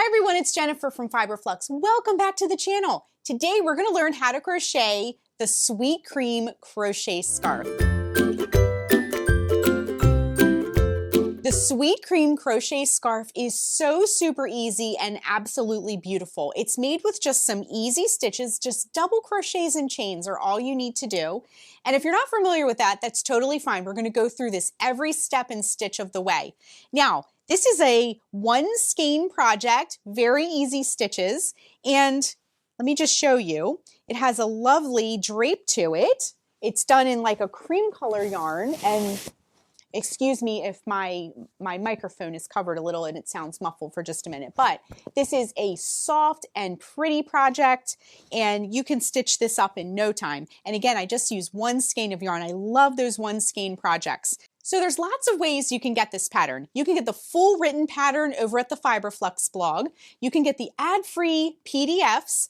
Hi everyone, it's Jennifer from Fiberflux. Welcome back to the channel. Today we're going to learn how to crochet the Sweet Cream Crochet Scarf. The Sweet Cream Crochet Scarf is so super easy and absolutely beautiful. It's made with just some easy stitches, just double crochets and chains are all you need to do. And if you're not familiar with that, that's totally fine. We're going to go through this every step and stitch of the way. Now, this is a one skein project, very easy stitches, and let me just show you. It has a lovely drape to it. It's done in like a cream color yarn, and excuse me if my microphone is covered a little and it sounds muffled for just a minute, but this is a soft and pretty project and you can stitch this up in no time. And again, I just use one skein of yarn. I love those one skein projects. So there's lots of ways you can get this pattern. You can get the full written pattern over at the Fiberflux blog. You can get the ad-free PDFs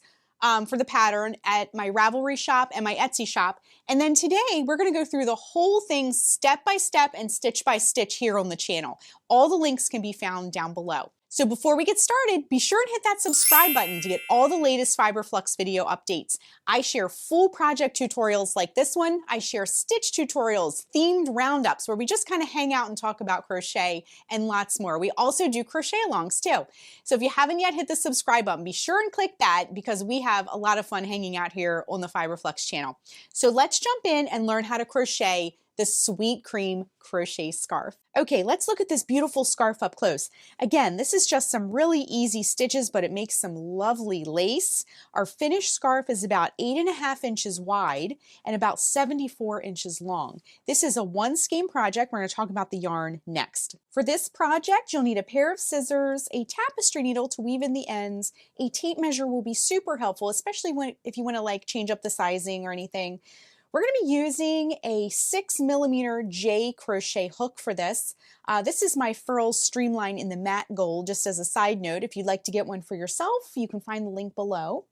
for the pattern at my Ravelry shop and my Etsy shop. And then today we're going to go through the whole thing step by step and stitch by stitch here on the channel. All the links can be found down below. So before we get started, be sure and hit that subscribe button to get all the latest Fiberflux video updates. I share full project tutorials like this one. I share stitch tutorials, themed roundups where we just kind of hang out and talk about crochet and lots more. We also do crochet alongs too. So if you haven't yet hit the subscribe button, be sure and click that because we have a lot of fun hanging out here on the Fiberflux channel. So let's jump in and learn how to crochet the Sweet Cream Crochet Scarf. Okay, let's look at this beautiful scarf up close. Again, this is just some really easy stitches, but it makes some lovely lace. Our finished scarf is about 8.5 inches wide and about 74 inches long. This is a one skein project. We're going to talk about the yarn next. For this project, you'll need a pair of scissors, a tapestry needle to weave in the ends. A tape measure will be super helpful, especially if you want to like change up the sizing or anything. We're going to be using a 6mm J crochet hook for this. This is my Furls Streamline in the Matte Gold, just as a side note. If you'd like to get one for yourself, you can find the link below.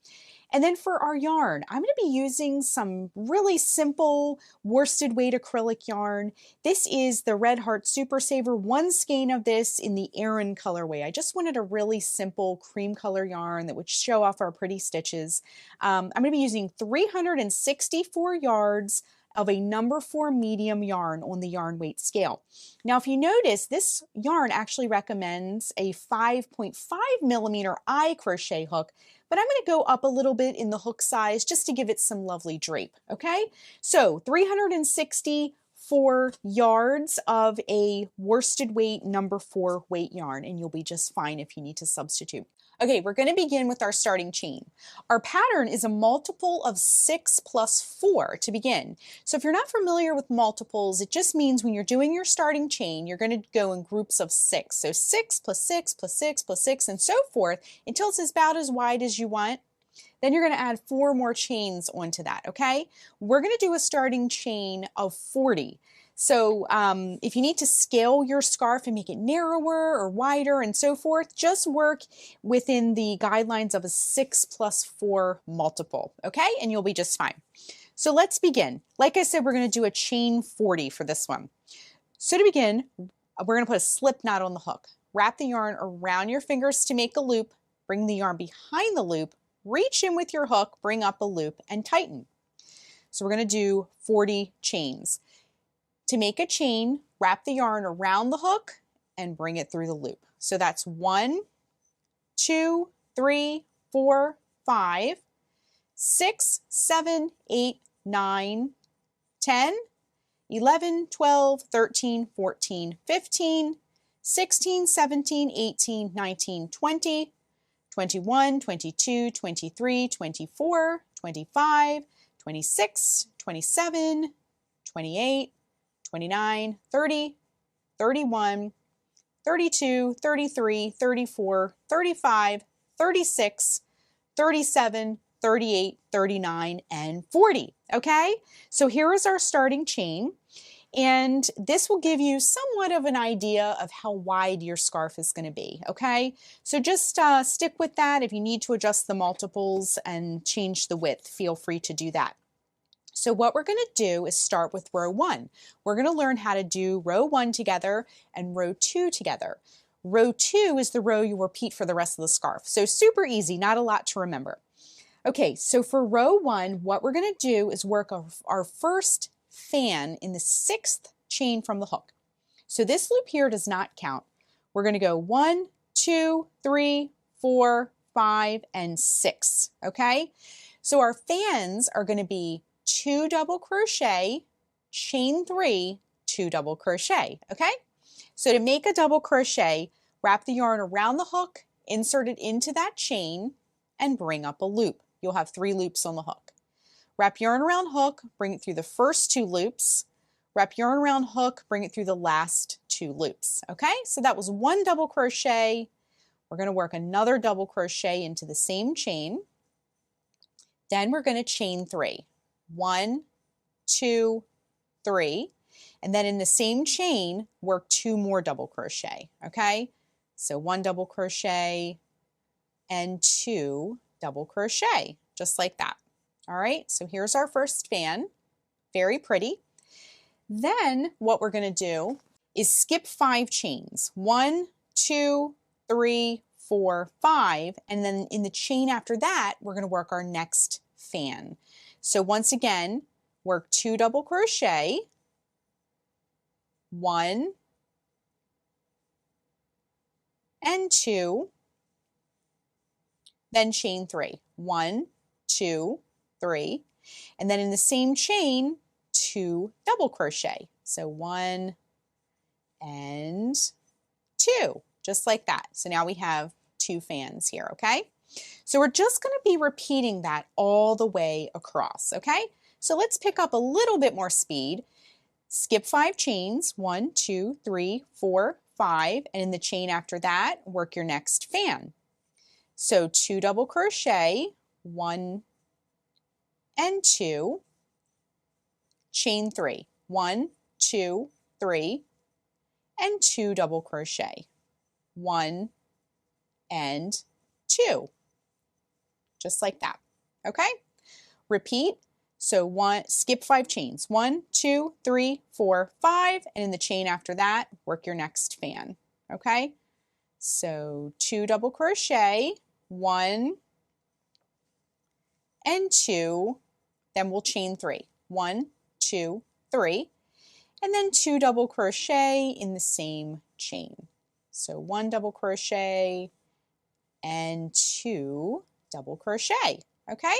And then for our yarn, I'm going to be using some really simple worsted weight acrylic yarn. This is the Red Heart Super Saver, one skein of this in the Aran colorway. I just wanted a really simple cream color yarn that would show off our pretty stitches. I'm going to be using 364 yards of a number 4 medium yarn on the yarn weight scale. Now, if you notice, this yarn actually recommends a 5.5mm eye crochet hook, but I'm going to go up a little bit in the hook size just to give it some lovely drape, okay? So 364 yards of a worsted weight number 4 weight yarn, and you'll be just fine if you need to substitute. Okay, we're going to begin with our starting chain. Our pattern is a multiple of 6 plus 4 to begin. So if you're not familiar with multiples, it just means when you're doing your starting chain, you're going to go in groups of 6. So 6 plus 6 plus 6 plus 6 and so forth until it's about as wide as you want. Then you're going to add 4 more chains onto that, okay? We're going to do a starting chain of 40. So if you need to scale your scarf and make it narrower or wider and so forth, just work within the guidelines of a 6 plus 4 multiple, okay? And you'll be just fine. So let's begin. Like I said, we're going to do a chain 40 for this one. So to begin, we're going to put a slip knot on the hook. Wrap the yarn around your fingers to make a loop, bring the yarn behind the loop, reach in with your hook, bring up a loop, and tighten. So we're going to do 40 chains. To make a chain, wrap the yarn around the hook and bring it through the loop. So that's 1, 2, 3, 4, 5, 6, 7, 8, 9, 10, 11, 12, 13, 14, 15, 16, 17, 18, 19, 20, 21, 22, 23, 24, 25, 26, 27, 28, 29, 30, 31, 32, 33, 34, 35, 36, 37, 38, 39, and 40, okay? So here is our starting chain, and this will give you somewhat of an idea of how wide your scarf is going to be, okay? So just stick with that. If you need to adjust the multiples and change the width, feel free to do that. So what we're going to do is start with row 1. We're going to learn how to do row 1 together and row 2 together. Row 2 is the row you repeat for the rest of the scarf. So super easy, not a lot to remember. Okay, so for row 1, what we're going to do is work our first fan in the 6th chain from the hook. So this loop here does not count. We're going to go 1, 2, 3, 4, 5, and 6. Okay, so our fans are going to be 2 double crochet, chain 3, 2 double crochet. Okay, so to make a double crochet, wrap the yarn around the hook, insert it into that chain, and bring up a loop. You'll have 3 loops on the hook. Wrap yarn around hook, bring it through the first 2 loops. Wrap yarn around hook, bring it through the last 2 loops. Okay, so that was 1 double crochet. We're going to work another double crochet into the same chain. Then we're going to chain 3. 1, 2, 3. And then in the same chain, work 2 more double crochet. Okay, so 1 double crochet and 2 double crochet, just like that. All right, so here's our first fan. Very pretty. Then what we're going to do is skip 5 chains. 1, 2, 3, 4, 5, and then in the chain after that, we're going to work our next fan. So once again, work 2 double crochet, 1 and 2, then chain 3. 1, 2, 3, and then in the same chain, 2 double crochet. So 1 and 2, just like that. So now we have 2 fans here, okay? So we're just going to be repeating that all the way across, okay? So let's pick up a little bit more speed. Skip 5 chains, 1, 2, 3, 4, 5, and in the chain after that, work your next fan. So 2 double crochet, 1 and 2, chain 3, 1, 2, 3, and 2 double crochet, 1 and 2, just like that. Okay, repeat. So skip 5 chains, 1, 2, 3, 4, 5, and in the chain after that, work your next fan. Okay, so 2 double crochet, 1 and 2, then we'll chain 3, 1, 2, 3, and then 2 double crochet in the same chain. So 1 double crochet and 2 double crochet. Okay,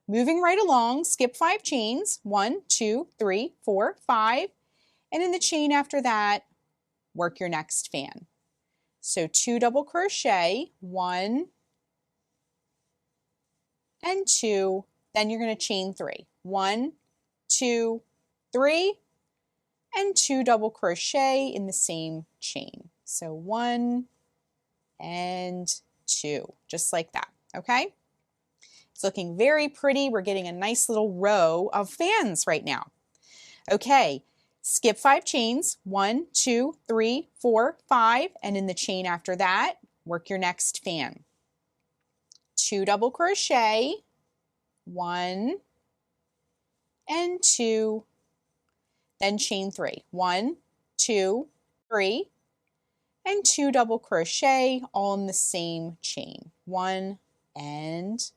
moving right along, skip 5 chains, 1, 2, 3, 4, 5, and in the chain after that, work your next fan. So 2 double crochet, 1 and 2, then you're going to chain 3, 1, 2, 3, and 2 double crochet in the same chain. So 1 and 2, just like that. Okay, it's looking very pretty. We're getting a nice little row of fans right now. Okay, skip 5 chains, 1, 2, 3, 4, 5, and in the chain after that, work your next fan. 2 double crochet, 1 and 2, then chain 3, 1, 2, 3, and 2 double crochet all in the same chain, 1 and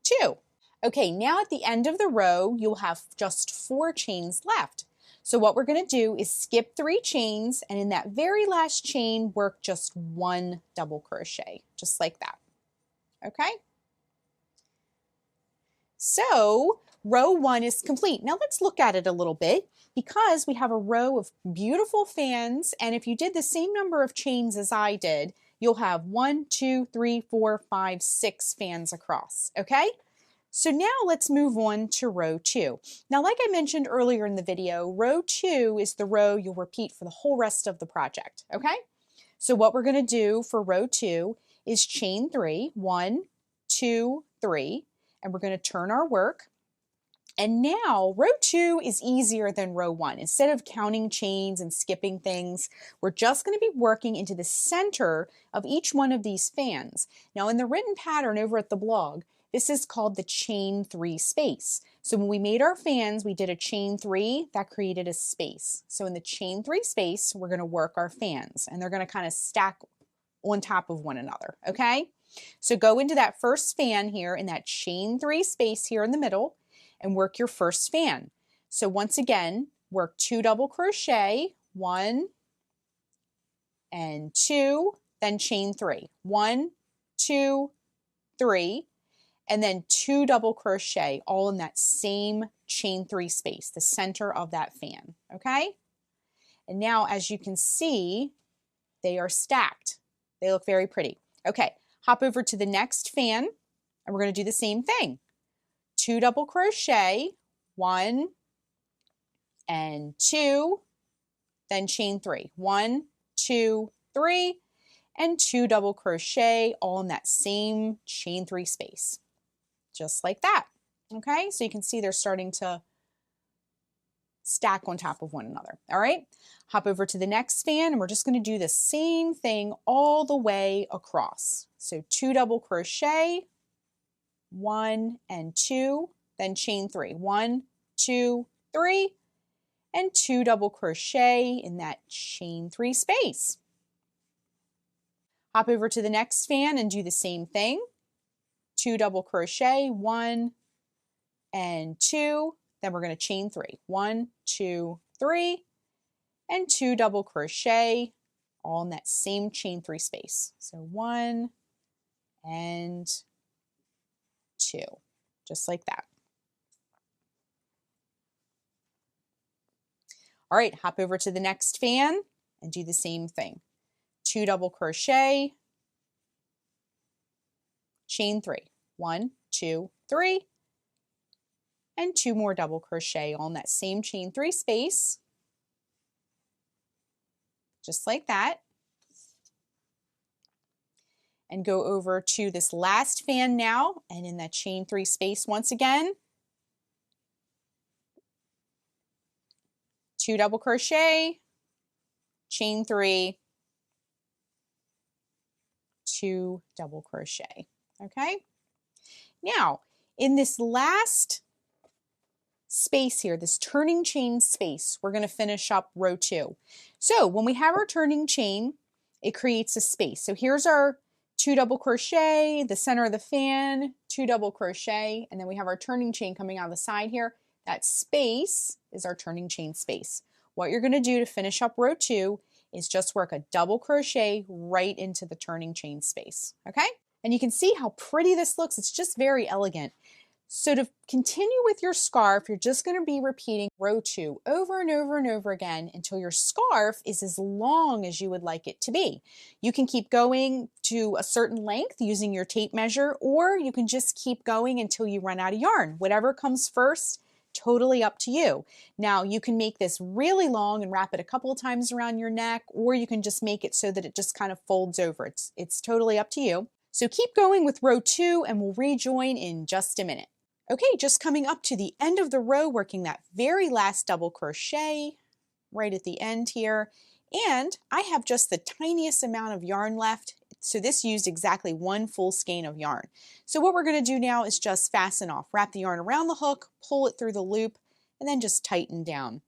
2. Okay, now at the end of the row, you'll have just 4 chains left. So what we're going to do is skip 3 chains, and in that very last chain, work just 1 double crochet, just like that. Okay? So row 1 is complete. Now let's look at it a little bit, because we have a row of beautiful fans, and if you did the same number of chains as I did, you'll have 1, 2, 3, 4, 5, 6 fans across, okay? So now let's move on to row 2. Now, like I mentioned earlier in the video, row 2 is the row you'll repeat for the whole rest of the project, okay? So what we're going to do for row 2 is chain 3, 1, 2, 3, and we're going to turn our work. And now row 2 is easier than row 1. Instead of counting chains and skipping things, we're just going to be working into the center of each one of these fans. Now in the written pattern over at the blog, this is called the chain 3 space. So when we made our fans, we did a chain 3 that created a space. So in the chain 3 space, we're going to work our fans, and they're going to kind of stack on top of one another, okay? So go into that first fan here in that chain 3 space here in the middle and work your first fan. So once again, work 2 double crochet, 1 and 2, then chain 3. 1, 2, 3, and then 2 double crochet all in that same chain 3 space, the center of that fan, okay? And now as you can see, they are stacked. They look very pretty. Okay, hop over to the next fan and we're going to do the same thing. 2 double crochet, 1 and 2, then chain 3. 1, 2, 3, and 2 double crochet all in that same chain 3 space. Just like that. Okay, so you can see they're starting to stack on top of one another. All right, hop over to the next fan and we're just going to do the same thing all the way across. So 2 double crochet, 1 and 2, then chain 3. 1, 2, 3, and 2 double crochet in that chain 3 space. Hop over to the next fan and do the same thing. 2 double crochet, 1 and 2, then we're going to chain 3. 1, 2, 3, and 2 double crochet all in that same chain 3 space. So 1 and 2, just like that. All right, hop over to the next fan and do the same thing. 2 double crochet, chain 3. 1, 2, 3, and 2 more double crochet on that same chain 3 space, just like that. And go over to this last fan now, and in that chain 3 space once again, 2 double crochet, chain 3, 2 double crochet. Okay, now in this last space here, this turning chain space, we're going to finish up row 2. So when we have our turning chain, it creates a space. So here's our 2 double crochet, the center of the fan, 2 double crochet, and then we have our turning chain coming out the side here. That space is our turning chain space. What you're going to do to finish up row 2 is just work a double crochet right into the turning chain space, okay? And you can see how pretty this looks. It's just very elegant. So to continue with your scarf, you're just going to be repeating row 2 over and over and over again until your scarf is as long as you would like it to be. You can keep going to a certain length using your tape measure, or you can just keep going until you run out of yarn. Whatever comes first, totally up to you. Now you can make this really long and wrap it a couple of times around your neck, or you can just make it so that it just kind of folds over. It's totally up to you. So keep going with row 2 and we'll rejoin in just a minute. Okay, just coming up to the end of the row, working that very last double crochet right at the end here. And I have just the tiniest amount of yarn left. So this used exactly 1 full skein of yarn. So what we're going to do now is just fasten off. Wrap the yarn around the hook, pull it through the loop, and then just tighten down.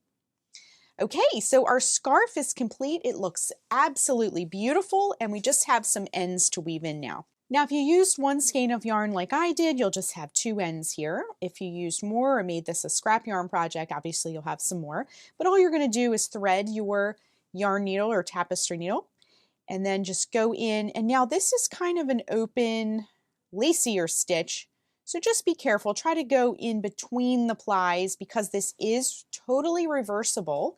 Okay, so our scarf is complete. It looks absolutely beautiful, and we just have some ends to weave in now. Now, if you used 1 skein of yarn like I did, you'll just have 2 ends here. If you used more or made this a scrap yarn project, obviously you'll have some more. But all you're going to do is thread your yarn needle or tapestry needle, and then just go in. And now this is kind of an open lacier stitch, so just be careful. Try to go in between the plies because this is totally reversible,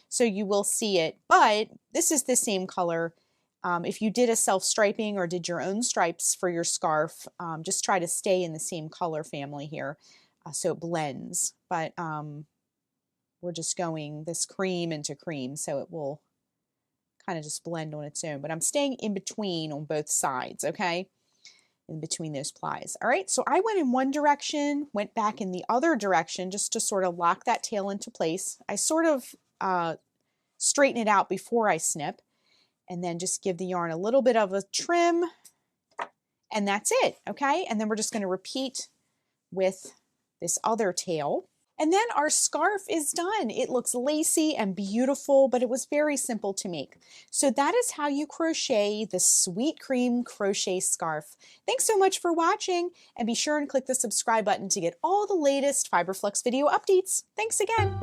so you will see it. But this is the same color. If you did a self-striping or did your own stripes for your scarf, just try to stay in the same color family here so it blends. But we're just going this cream into cream, so it will kind of just blend on its own. But I'm staying in between on both sides, okay? In between those plies. All right, so I went in one direction, went back in the other direction just to sort of lock that tail into place. I sort of straighten it out before I snip, and then just give the yarn a little bit of a trim, and that's it, okay? And then we're just going to repeat with this other tail. And then our scarf is done. It looks lacy and beautiful, but it was very simple to make. So that is how you crochet the Sweet Cream Crochet Scarf. Thanks so much for watching, and be sure and click the subscribe button to get all the latest Fiberflux video updates. Thanks again.